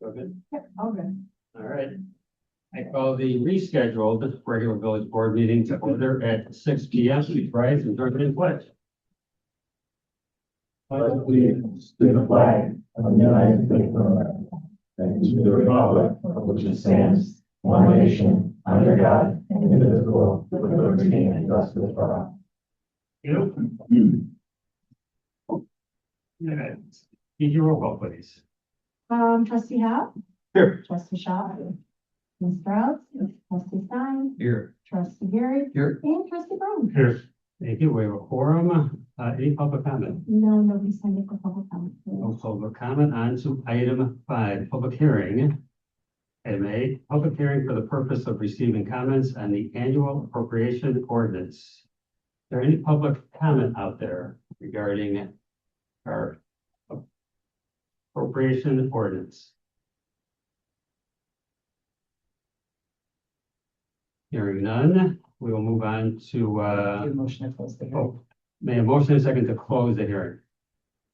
Okay, Yep, all good. all right. I call the rescheduled regular village board meeting to order at 6 P.M. Please rise and join me in pledge. Pledge allegiance to the flag of the United States of America, and to the republic for which it stands, one nation, under God, indivisible, with liberty and justice for all. Need your roll call, please. Trustee Howe, Here. trustee Shaw, Ms. Strauss, trustee Stein, Here. trustee Gary, Here. and trustee Brown. Here. Thank you. We have a quorum. Any public comment? No, nobody signed up for public comment. No public comment. On to item 5, public hearing. Item A, public hearing for the purpose of receiving comments on the annual appropriation ordinance. Is there any public comment out there regarding our appropriation ordinance? Hearing none, we will move on to, Motion to close the may a motion and a second to close the hearing.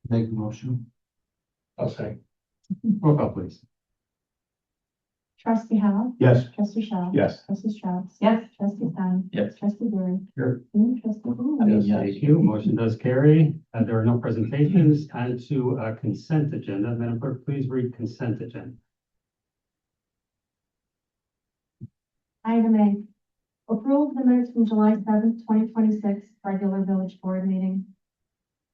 Make the motion. I'll say. Roll call, please. Trustee Howe, Yes. trustee Shaw. Yes. Trustee Strauss. Yes. Trustee Stein. Yes. Trustee Gary. Here. And trustee Brown. Yes. Thank you. Motion does carry. There are no presentations. On to consent agenda. Madam Clerk, please read consent agenda. Item A, approve the minutes from July 7th, 2026, regular village board meeting.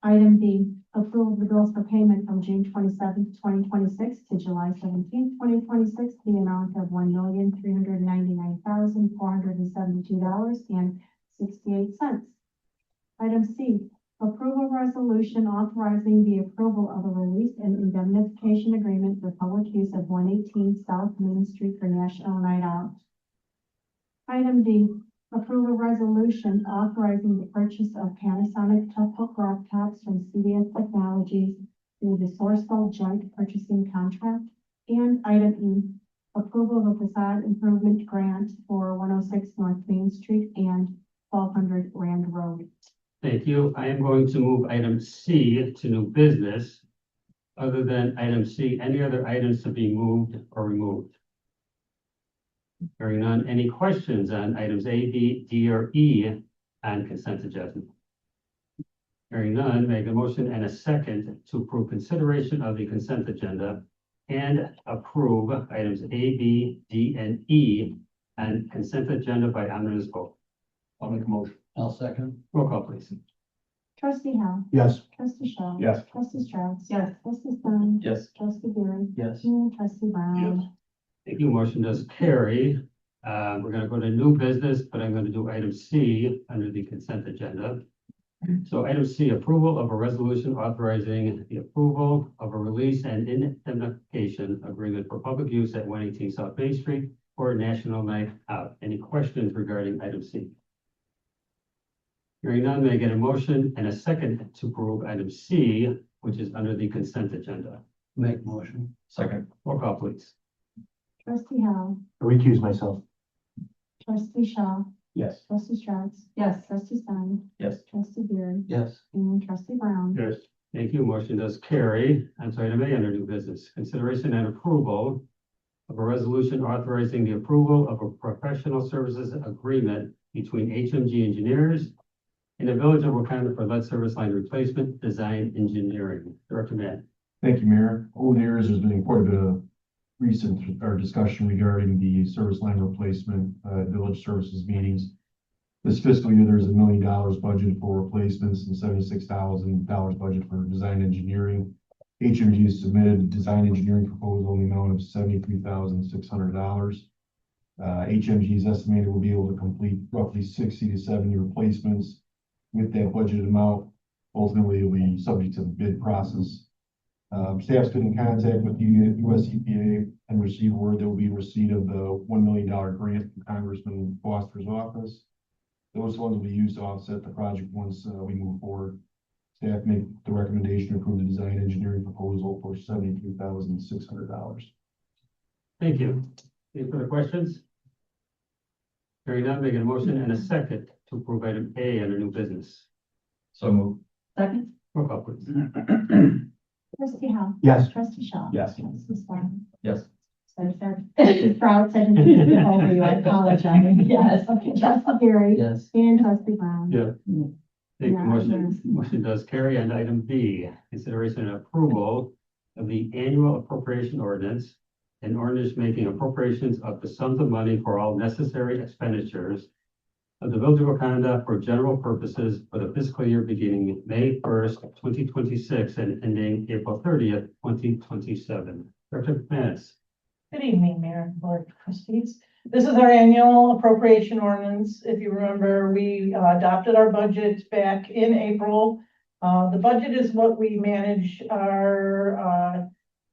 Item B, approve the bills for payment from June 27th, 2026 to July 17th, 2026, the amount of $1,399,472.68. Item C, approve a resolution authorizing the approval of a release and indemnification agreement for public use of 118 South Main Street for National Night Out. Item D, approve a resolution authorizing the purchase of Panasonic Toughbook laptops from CDS Technologies through the Sourcewell Joint Purchasing Contract. And item E, approval of a facade improvement grant for 106 North Main Street and 1200 Rand Road. Thank you. I am going to move item C to new business. Other than item C, any other items to be moved or removed? Hearing none, any questions on items A, B, D, or E on consent agenda? Hearing none, make a motion and a second to approve consideration of the consent agenda and approve items A, B, D, and E on consent agenda by unanimous vote. I'll make a motion. I'll second. Roll call, please. Trustee Howe, Yes. trustee Shaw. Yes. Trustee Strauss. Yes. Trustee Stein. Yes. Trustee Gary. Yes. And trustee Brown. Thank you. Motion does carry. We're going to go to new business, but I'm going to do item C under the consent agenda. So item C, approval of a resolution authorizing the approval of a release and indemnification agreement for public use at 118 South Main Street for National Night Out. Any questions regarding item C? Hearing none, may I get a motion and a second to approve item C, which is under the consent agenda? Make motion. Second. Roll call, please. Trustee Howe, Recuse myself. trustee Shaw. Yes. Trustee Strauss. Yes. Trustee Stein. Yes. Trustee Gary. Yes. And trustee Brown. Yes. Thank you. Motion does carry. On to item A under new business. Consideration and approval of a resolution authorizing the approval of a professional services agreement between HMG Engineers and the Village of Wauconda for lead service line replacement design engineering. Director Matt. Thank you, Mayor. Over the years, there's been quite a bit of recent discussion regarding the service line replacement, village services meetings. This fiscal year, there's $1 million budget for replacements and $76,000 budget for design engineering. HMG has submitted a design engineering proposal in the amount of $73,600. HMG is estimated will be able to complete roughly 60 to 70 replacements with that budgeted amount. Ultimately, it will be subject to the bid process. Staff's been in contact with the US EPA and received word there will be receipt of the $1 million grant from Congressman Foster's office. Those funds will be used to offset the project once we move forward. Staff make the recommendation to approve the design engineering proposal for $72,600. Thank you. Any further questions? Hearing none, making a motion and a second to approve item A under new business. So move. Second. Roll call, please. Trustee Howe. Yes. Trustee Shaw. Yes. Trustee Stein. Yes. Trustee Sprout said to speak over you, I apologize. Yes. Okay, Trustee Gary. Yes. And Trustee Brown. Yeah. Thank you. Yeah, Motion does carry. And item B, consideration and approval of the annual appropriation ordinance, an ordinance making appropriations of the sums of money for all necessary expenditures of the Village of Wauconda for general purposes for the fiscal year beginning May 1st, 2026 and ending April 30th, 2027. Director McManus. Good evening, Mayor and Board of Trustees. This is our annual appropriation ordinance. If you remember, we adopted our budget back in April. The budget is what we manage our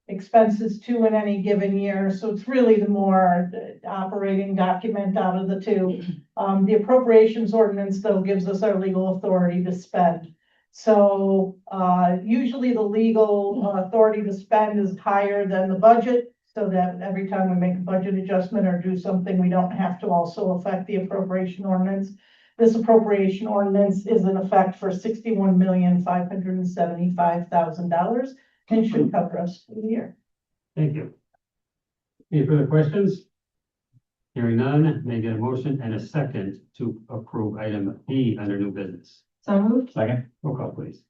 expenses to in any given year. So it's really the more operating document out of the two. The appropriations ordinance, though, gives us our legal authority to spend. So usually the legal authority to spend is higher than the budget, so that every time we make a budget adjustment or do something, we don't have to also affect the appropriation ordinance. This appropriation ordinance is in effect for $61,575,000 and should cover us for the year. Thank you. Any further questions? Hearing none, may I get a motion and a second to approve item B under new business. So moved. Second. Roll call, please.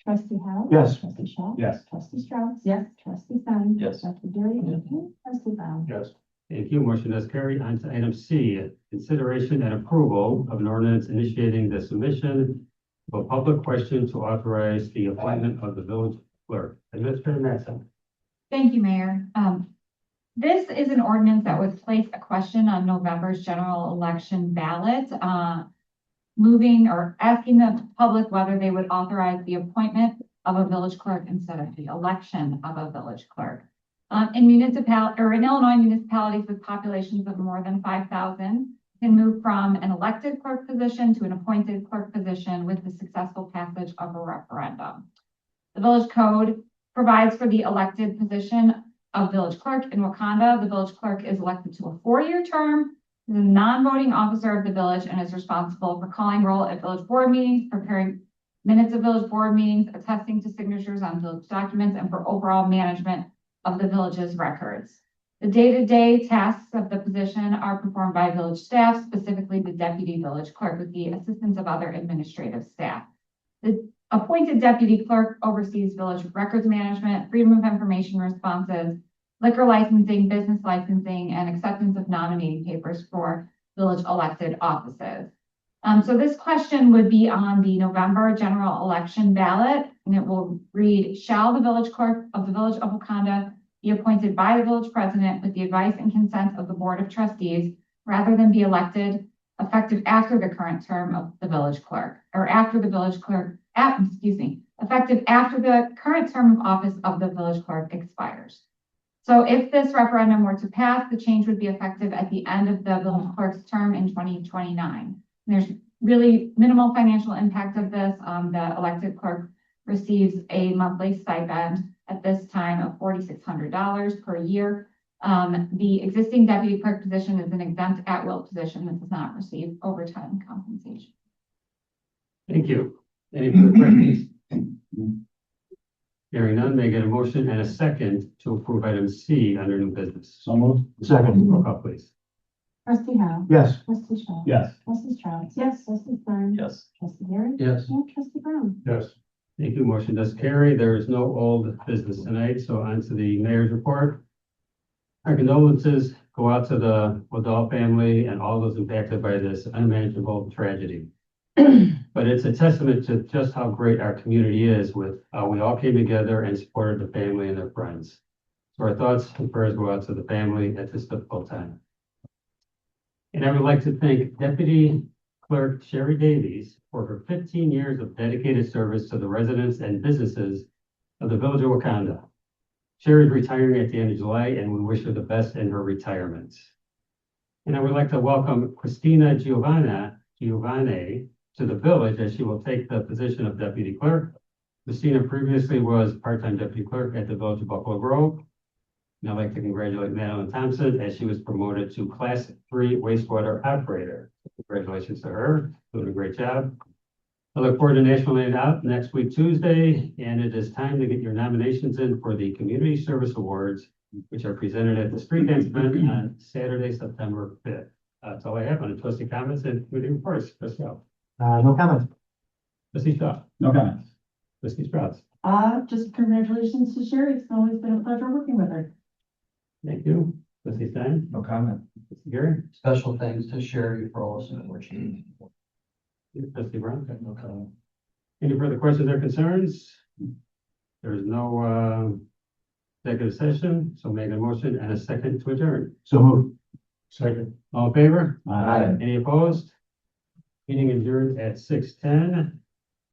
Trustee Howe. Yes. Trustee Shaw. Yes. Trustee Strauss. Yes. Trustee Stein. Yes. Trustee Gary. Yes. And Trustee Brown. Yes. Thank you. Motion does carry. On to item C, consideration and approval of an ordinance initiating the submission of a public question to authorize the appointment of the village clerk. Administrator Matson. Thank you, Mayor. This is an ordinance that would place a question on November's general election ballot, moving or asking the public whether they would authorize the appointment of a village clerk instead of the election of a village clerk. In Illinois municipalities with populations of more than 5,000 can move from an elected clerk position to an appointed clerk position with the successful passage of a referendum. The village code provides for the elected position of village clerk in Wauconda. The village clerk is elected to a 4-year term, is a non-voting officer of the village, and is responsible for calling roll at village board meetings, preparing minutes of village board meetings, attesting to signatures on village documents, and for overall management of the village's records. The day-to-day tasks of the position are performed by village staff, specifically the deputy village clerk, with the assistance of other administrative staff. The appointed deputy clerk oversees village records management, freedom of information responses, liquor licensing, business licensing, and acceptance of nominating papers for village elected offices. So this question would be on the November general election ballot, and it will read, shall the village clerk of the village of Wauconda be appointed by the village president with the advice and consent of the board of trustees, rather than be elected effective after the current term of the village clerk, or after the village clerk, effective after the current term of office of the village clerk expires. So if this referendum were to pass, the change would be effective at the end of the village clerk's term in 2029. There's really minimal financial impact of this. The elected clerk receives a monthly stipend at this time of $4,600 per year. The existing deputy clerk position is an exempt at-will position that does not receive overtime compensation. Thank you. Any further questions? Hearing none, may I get a motion and a second to approve item C under new business. So moved. Second. Roll call, please. Trustee Howe. Yes. Trustee Shaw. Yes. Trustee Strauss. Yes. Trustee Stein. Yes. Trustee Gary. Yes. And Trustee Brown. Yes. Thank you. Motion does carry. There is no old business tonight, so on to the mayor's report. Our condolences go out to the Waddell family and all those impacted by this unmanageable tragedy. But it's a testament to just how great our community is with, we all came together and supported the family and their friends. So our thoughts and prayers go out to the family at this difficult time. And I would like to thank Deputy Clerk Sherry Davies for her 15 years of dedicated service to the residents and businesses of the village of Wauconda. Sherry's retiring at the end of July, and we wish her the best in her retirement. And I would like to welcome Christina Giovanni to the village as she will take the position of deputy clerk. Christina previously was part-time deputy clerk at the village of Buffalo Grove. And I'd like to congratulate Madeline Thompson as she was promoted to Class 3 wastewater operator. Congratulations to her, doing a great job. I look forward to National Night Out next week, Tuesday, and it is time to get your nominations in for the Community Service Awards which are presented at the street dance event on Saturday, September 5th. That's all I have on the trustee comments and committee reports. Trustee Howe. No comments. Trustee Shaw. No comments. Trustee Sprouts. Just congratulations to Sherry. It's always been a pleasure working with her. Thank you. Trustee Stein. No comment. Trustee Gary. Special thanks to Sherry for all the support she did. Trustee Brown. No comment. Any further questions or concerns? There is no executive session, so make a motion and a second to adjourn. So moved. Second. All in favor? Aye. Any opposed? Meeting adjourned at 6:10.